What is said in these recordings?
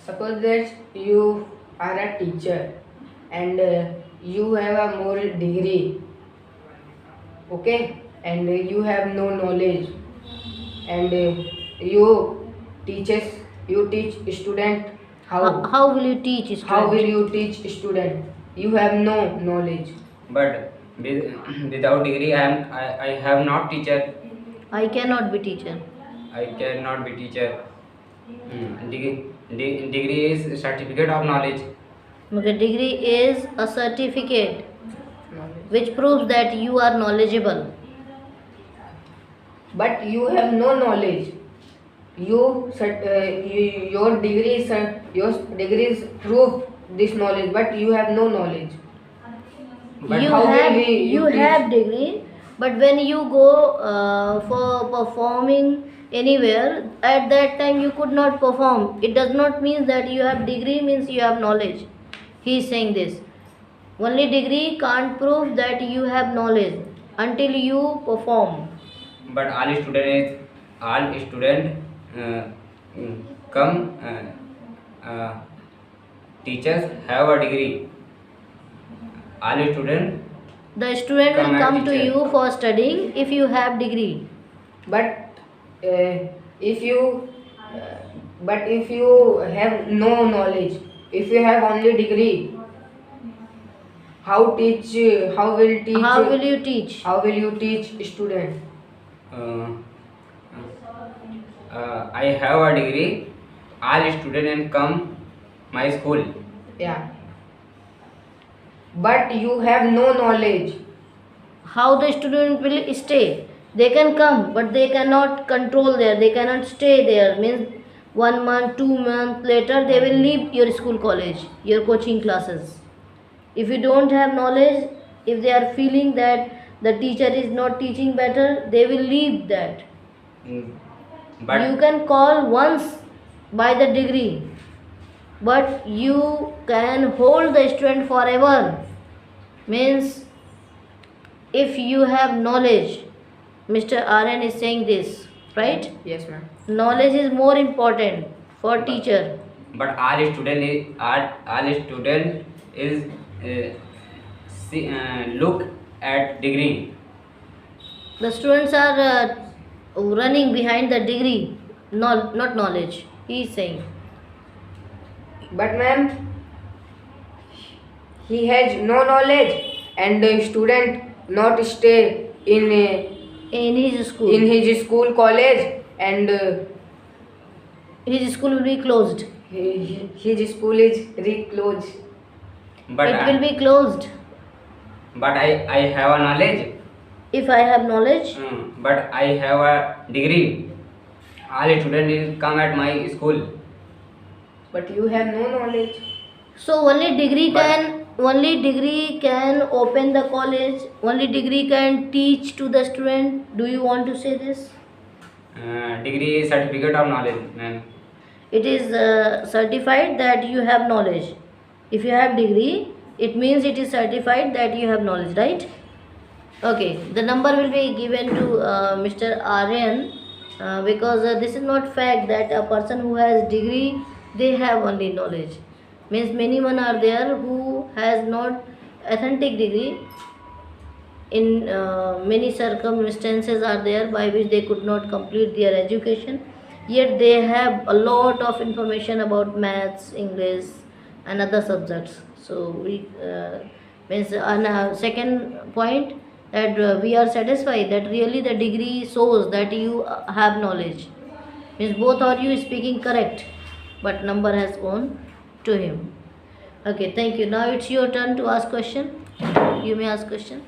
Suppose that you are a teacher and you have a more degree, okay, and you have no knowledge, and you teaches you teach student how How will you teach how will student? you teach student? You have no knowledge. But without degree, I have not teacher. I cannot be teacher. I cannot be teacher. Degree is certificate of knowledge. Okay, degree is a certificate Knowledge. which proves that you are knowledgeable. But you have no knowledge. Your your degrees prove this knowledge, but you have no knowledge. But you how will have you teach? have degree, but when you go for performing anywhere, at that time you could not perform. It does not mean that you have degree means you have knowledge. He is saying this. Only degree can't prove that you have knowledge until you perform. but all student uh, come teachers have a degree. All student The student come will and come to teacher. you for studying if you have degree. But if you but if you have no knowledge, if you have only degree, how teach? How will teach? How will you teach? How will you teach student? uh, I have a degree. All student and come my school. Yeah. But you have no knowledge. How the student will stay? They can come, but they cannot control there. They cannot stay there. Means 1 month, 2 months later, they will leave your school, college, your coaching classes. If you don't have knowledge, if they are feeling that the teacher is not teaching better, they will leave that. Mm, You But can call once by the degree, but you can hold the student forever. Means if you have knowledge, Mr. Aryan is saying this, right? Yes, ma'am. Knowledge is more important for teacher. all student is look at degree. The students are running behind the degree, not knowledge. He is saying. But ma'am, he has no knowledge, and the student not stay In his school, in his school, college, and his school will be closed. his school is reclosed. But It will be closed. I have a knowledge. If I have knowledge, But I have a degree. All student will come at my school. But you have no knowledge. so But- only degree can open the college. Only degree can teach to the student. Do you want to say this? Degree is certificate of knowledge, ma'am. It is certified that you have knowledge. If you have degree, it means it is certified that you have knowledge, right? Okay, the number will be given to Mr. Aryan because this is not fact that a person who has degree they have only knowledge. Means many one are there who has not authentic degree. In many circumstances are there by which they could not complete their education, yet they have a lot of information about maths, English, and other subjects. So we means on second point that we are satisfied that really the degree shows that you have knowledge. Means both are you speaking correct, but number has gone to him. Okay, thank you. Now it's your turn to ask question. You may ask question.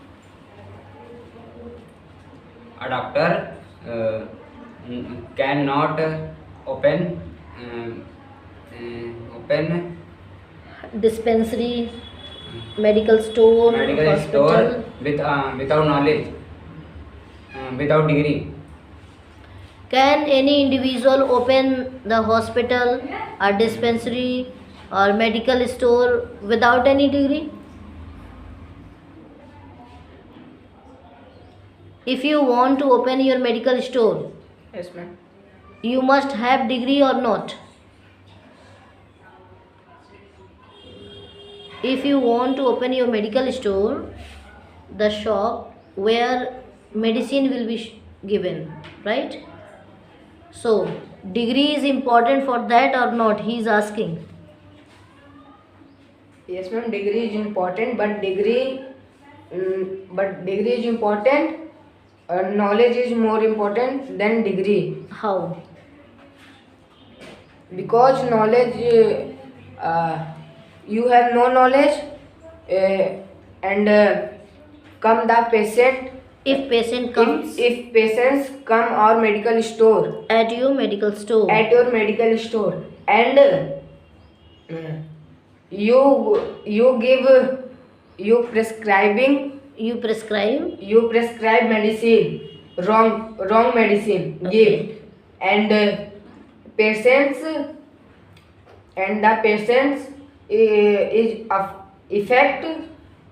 A doctor cannot open Dispensary, medical store, medical hospital. store without knowledge, without degree. Can any individual open the hospital or dispensary or medical store without any degree? If you want to open your medical store, Yes, ma'am. you must have degree or not? if you want to open your medical store, the shop where medicine will be given, right? So, degree is important for that or not? He is asking. Yes, ma'am. Degree is important, but degree is important. Knowledge is more important than degree, How? because knowledge, you have no knowledge, and come the patient. If patient comes If patients come our medical store, at your medical store, and you give, you prescribing, you prescribe. you prescribe medicine, wrong medicine Okay. give, and patients, and the patients is effect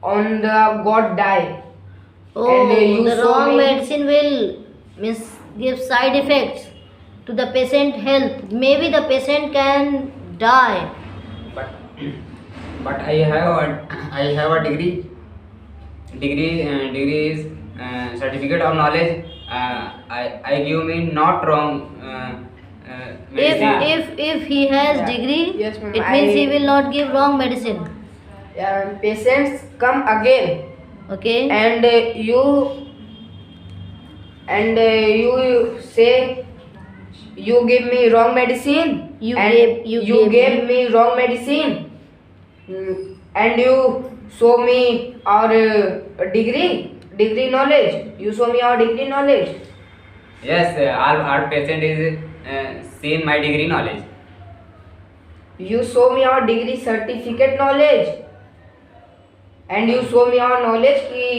on the god die. Oh, And you the show wrong me- medicine will give side effects to the patient health. Maybe the patient can die. But but I have a degree. Degree is certificate of knowledge. I give me not wrong medicine. If he has Yeah. degree, Yes, ma'am. it means he will not give wrong medicine. Patients come again, Okay. and you say you give me wrong medicine, You and gave- you you gave gave me wrong medicine. And you show me our degree knowledge. You show me our degree knowledge. Yes, our patient is seen my degree knowledge. You show me our degree certificate knowledge, and you show me our knowledge ki,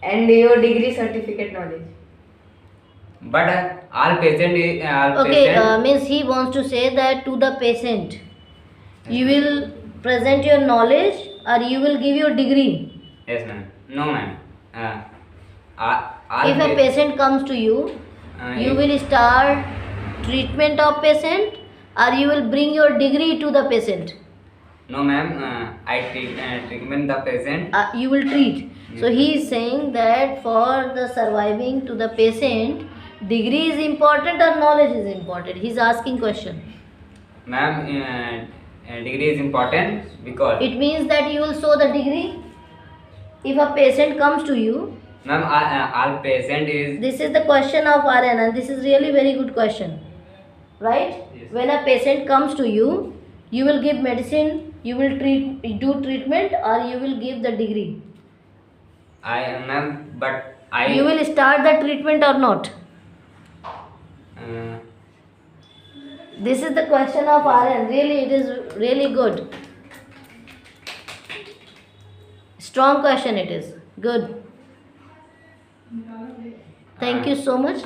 and your degree certificate knowledge. But all patient is Okay, means he wants to say that to the patient, you will present your knowledge or you will give your degree. Yes, ma'am. No, ma'am. All If a patient comes to you, you if- will start treatment of patient or you will bring your degree to the patient. No, ma'am. I treatment the patient. You will treat. So he is saying that for the surviving to the patient, degree is important or knowledge is important. He is asking question. Ma'am, degree is important because It means that you will show the degree. If a patient comes to you, ma'am, all patient is this is the question of RN and this is really very good question. Right? Yes. When a patient comes to you, you will give medicine, you will do treatment or you will give the degree. ma'am, but I You will start the treatment or not. This is the question of RN. Really, it is really good. Strong question it is. Good. Thank you so much.